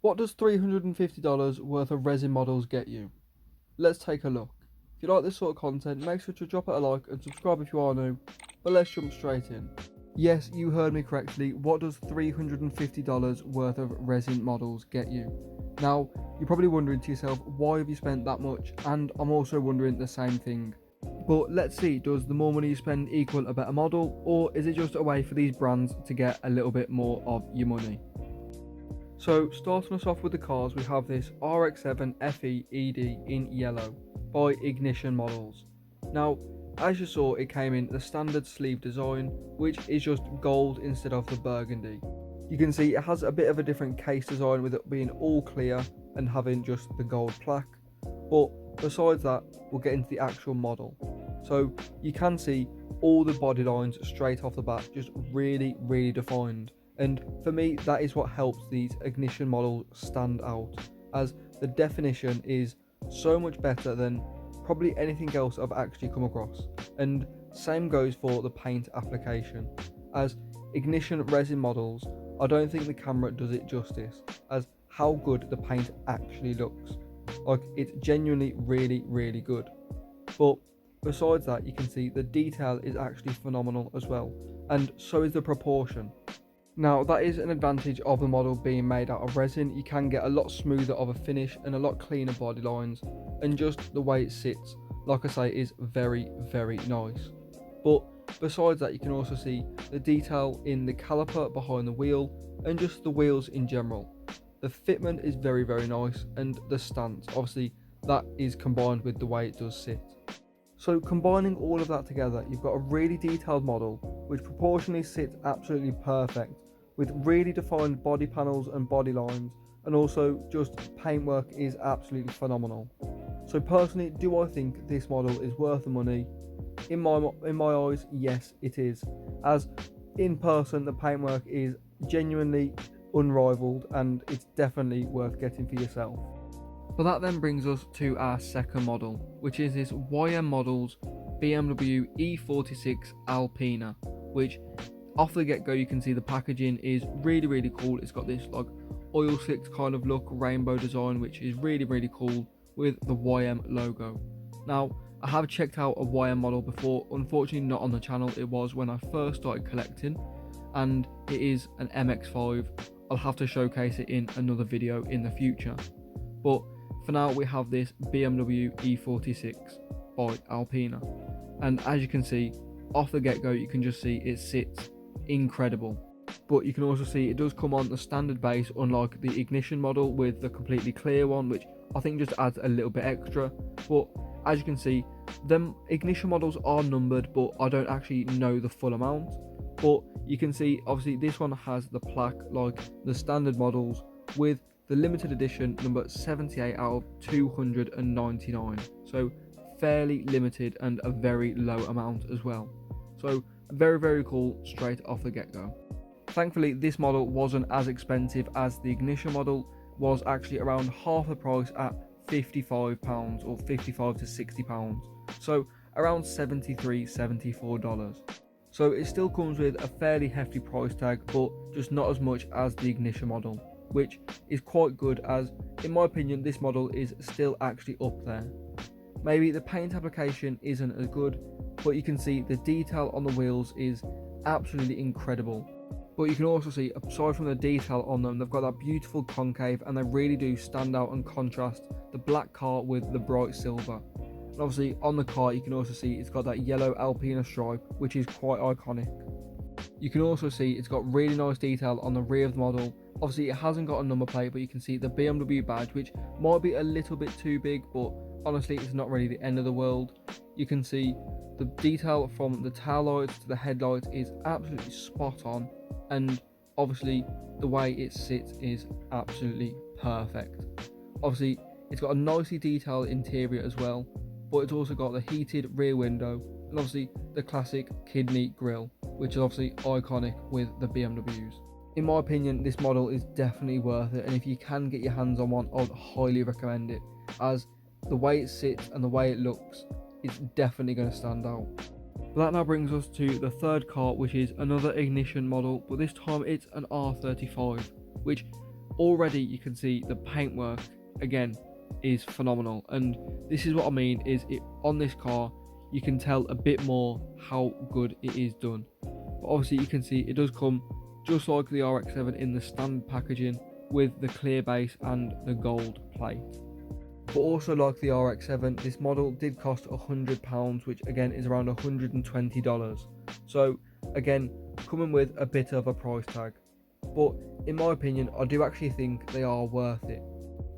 What does $350 worth of resin models get you? Let's take a look. If you like this sort of content, make sure to drop it a like and subscribe if you are new, but let's jump straight in. Yes, you heard me correctly. What does $350 worth of resin models get you? Now, you're probably wondering to yourself, why have you spent that much? And I'm also wondering the same thing. But let's see, does the more money you spend equal a better model, or is it just a way for these brands to get a little bit more of your money? So starting us off with the cars, we have this RX-7 FE ED in yellow by Ignition Models. Now, as you saw, it came in the standard sleeve design, which is just gold instead of the burgundy. You can see it has a bit of a different case design with it being all clear and having just the gold plaque. But besides that, we'll get into the actual model. So you can see all the body lines straight off the bat, just really defined. And for me, that is what helps these Ignition models stand out, as the definition is so much better than probably anything else I've actually come across. And same goes for the paint application, as Ignition resin models, I don't think the camera does it justice, as how good the paint actually looks. Like, it's genuinely really good. But besides that, you can see the detail is actually phenomenal as well, and so is the proportion. Now, that is an advantage of the model being made out of resin. You can get a lot smoother of a finish and a lot cleaner body lines, and just the way it sits, like I say, is very nice. But besides that, you can also see the detail in the caliper behind the wheel and just the wheels in general. The fitment is very nice, and the stance, obviously, that is combined with the way it does sit. So combining all of that together, you've got a really detailed model which proportionally sits absolutely perfect, with really defined body panels and body lines, and also just paintwork is absolutely phenomenal. So personally, do I think this model is worth the money? In my eyes, yes it is, as in person the paintwork is genuinely unrivaled, and it's definitely worth getting for yourself. But that then brings us to our second model, which is this YM Models BMW E46 Alpina, which off the get-go you can see the packaging is really cool. It's got this like oil slicked kind of look, rainbow design, which is really cool with the YM logo. Now, I have checked out a YM model before, unfortunately not on the channel. It was when I first started collecting, and it is an MX-5. I'll have to showcase it in another video in the future. But for now, we have this BMW E46 by Alpina, and as you can see off the get-go, you can just see it sits incredible. But you can also see it does come on the standard base, unlike the Ignition model with the completely clear one, which I think just adds a little bit extra. But as you can see, them Ignition models are numbered, but I don't actually know the full amount. But you can see obviously this one has the plaque like the standard models, with the limited edition number 78 out of 299, so fairly limited and a very low amount as well. So very cool straight off the get-go. Thankfully, this model wasn't as expensive as the Ignition model, was actually around half the price at £55 or £55 to £60, so around $73-74. So it still comes with a fairly hefty price tag, but just not as much as the Ignition model, which is quite good, as in my opinion this model is still actually up there. Maybe the paint application isn't as good, but you can see the detail on the wheels is absolutely incredible. But you can also see, aside from the detail on them, they've got that beautiful concave, and they really do stand out and contrast the black car with the bright silver. And obviously on the car you can also see it's got that yellow Alpina stripe, which is quite iconic. You can also see it's got really nice detail on the rear of the model. Obviously it hasn't got a number plate, but you can see the BMW badge, which might be a little bit too big, but honestly it's not really the end of the world. You can see the detail from the tail lights to the headlights is absolutely spot on, and obviously the way it sits is absolutely perfect. Obviously it's got a nicely detailed interior as well, but it's also got the heated rear window, and obviously the classic kidney grille, which is obviously iconic with the BMWs. In my opinion, this model is definitely worth it, and if you can get your hands on one, I'd highly recommend it, as the way it sits and the way it looks, it's definitely going to stand out. But that now brings us to the third car, which is another Ignition model, but this time it's an R35, which already you can see the paintwork again is phenomenal, and this is what I mean is it on this car you can tell a bit more how good it is done. But obviously you can see it does come just like the RX-7 in the standard packaging with the clear base and the gold plate. But also like the RX-7, this model did cost £100, which again is around $120. So again, coming with a bit of a price tag. But in my opinion, I do actually think they are worth it.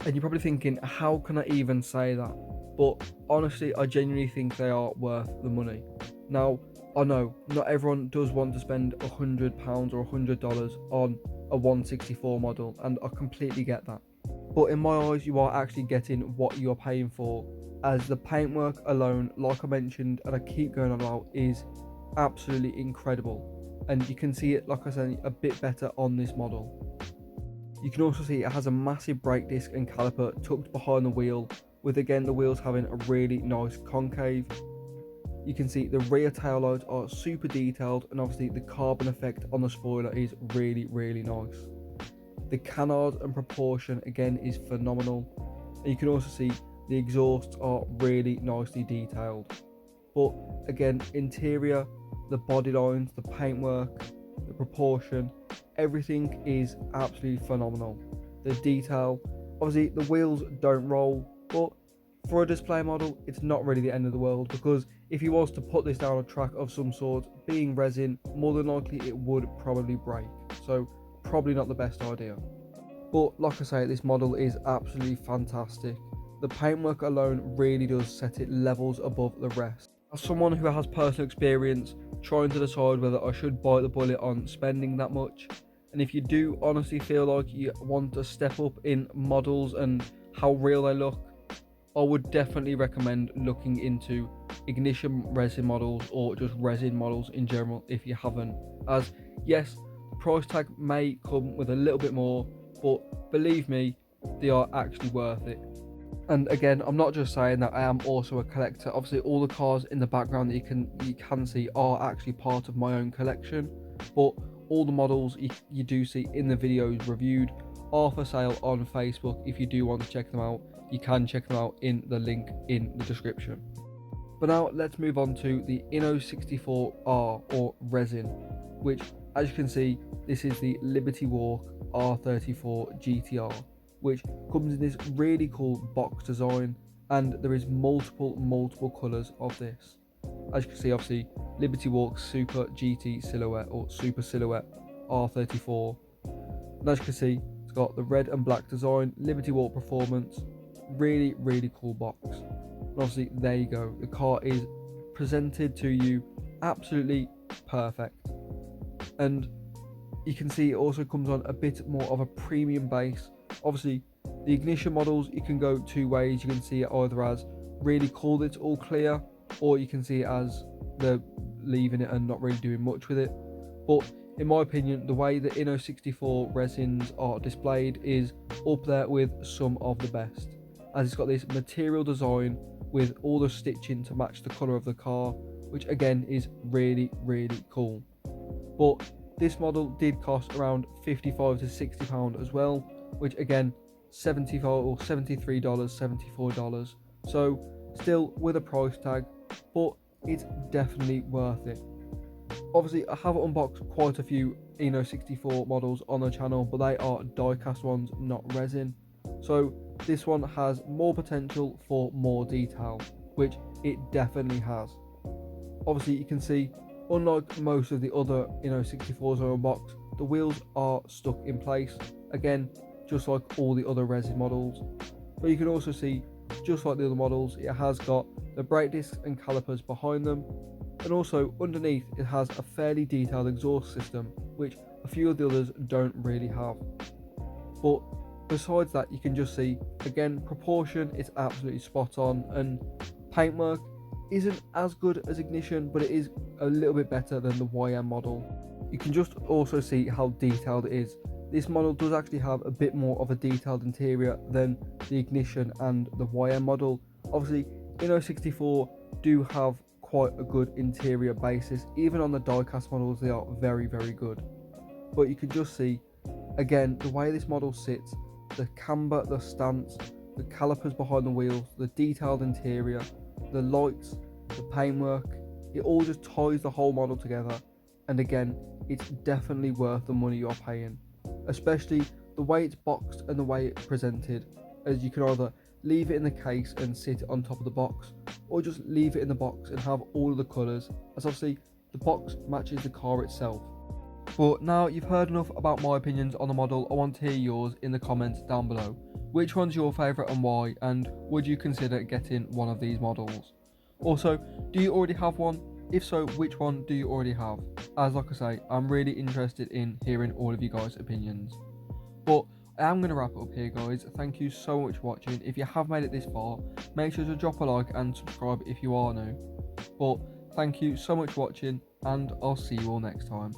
And you're probably thinking, how can I even say that? But honestly, I genuinely think they are worth the money. Now, I know not everyone does want to spend £100 or $100 on a 164 model, and I completely get that. But in my eyes, you are actually getting what you're paying for, as the paintwork alone, like I mentioned and I keep going on about, is absolutely incredible. And you can see it, like I said, a bit better on this model. You can also see it has a massive brake disc and caliper tucked behind the wheel, with again the wheels having a really nice concave. You can see the rear taillights are super detailed, and obviously the carbon effect on the spoiler is really nice. The canard and proportion again is phenomenal, and you can also see the exhausts are really nicely detailed. But again, interior, the body lines, the paintwork, the proportion, everything is absolutely phenomenal. The detail, obviously the wheels don't roll, but for a display model it's not really the end of the world, because if you was to put this down a track of some sort, being resin, more than likely it would probably break, so probably not the best idea. But like I say, this model is absolutely fantastic. The paintwork alone really does set it levels above the rest. As someone who has personal experience trying to decide whether I should bite the bullet on spending that much, and if you do honestly feel like you want to step up in models and how real they look, I would definitely recommend looking into ignition resin models, or just resin models in general if you haven't. As yes, the price tag may come with a little bit more, but believe me, they are actually worth it. And again, I'm not just saying that, I am also a collector. Obviously all the cars in the background that you can see are actually part of my own collection, but all the models you do see in the videos reviewed are for sale on Facebook. If you do want to check them out, you can check them out in the link in the description. But now let's move on to the Inno64R or resin, which as you can see, this is the Liberty Walk R34 GTR, which comes in this really cool box design, and there is multiple colours of this. As you can see, obviously Liberty Walk Super GT Silhouette or Super Silhouette R34, and as you can see, it's got the red and black design, Liberty Walk Performance, really cool box. And obviously there you go, the car is presented to you absolutely perfect. And you can see it also comes on a bit more of a premium base. Obviously the ignition models, you can go two ways. You can see it either as really cool, it's all clear, or you can see it as they're leaving it and not really doing much with it. But in my opinion, the way the Inno64 resins are displayed is up there with some of the best, as it's got this material design with all the stitching to match the colour of the car, which again is really cool. But this model did cost around £55 to £60 as well, which again $75 or $73, $74, so still with a price tag, but it's definitely worth it. Obviously I have unboxed quite a few Inno64 models on the channel, but they are die-cast ones, not resin, so this one has more potential for more detail, which it definitely has. Obviously you can see, unlike most of the other Inno64s I unboxed, the wheels are stuck in place, again just like all the other resin models. But you can also see, just like the other models, it has got the brake discs and calipers behind them, and also underneath it has a fairly detailed exhaust system, which a few of the others don't really have. But besides that, you can just see, again, proportion is absolutely spot on, and paintwork isn't as good as ignition, but it is a little bit better than the YM model. You can just also see how detailed it is. This model does actually have a bit more of a detailed interior than the ignition and the YM model. Obviously Inno64 do have quite a good interior basis, even on the die-cast models they are very good. But you can just see Again, the way this model sits, the camber, the stance, the calipers behind the wheels, the detailed interior, the lights, the paintwork, it all just ties the whole model together. And again, it's definitely worth the money you're paying, especially the way it's boxed and the way it's presented, as you can either leave it in the case and sit it on top of the box, or just leave it in the box and have all of the colours, as obviously the box matches the car itself. But now you've heard enough about my opinions on the model, I want to hear yours in the comments down below. Which one's your favourite and why, and would you consider getting one of these models? Also, do you already have one? If so, which one do you already have? As like I say, I'm really interested in hearing all of you guys' opinions. But I am going to wrap it up here, guys. Thank you so much for watching. If you have made it this far, make sure to drop a like and subscribe if you are new. But thank you so much for watching, and I'll see you all next time.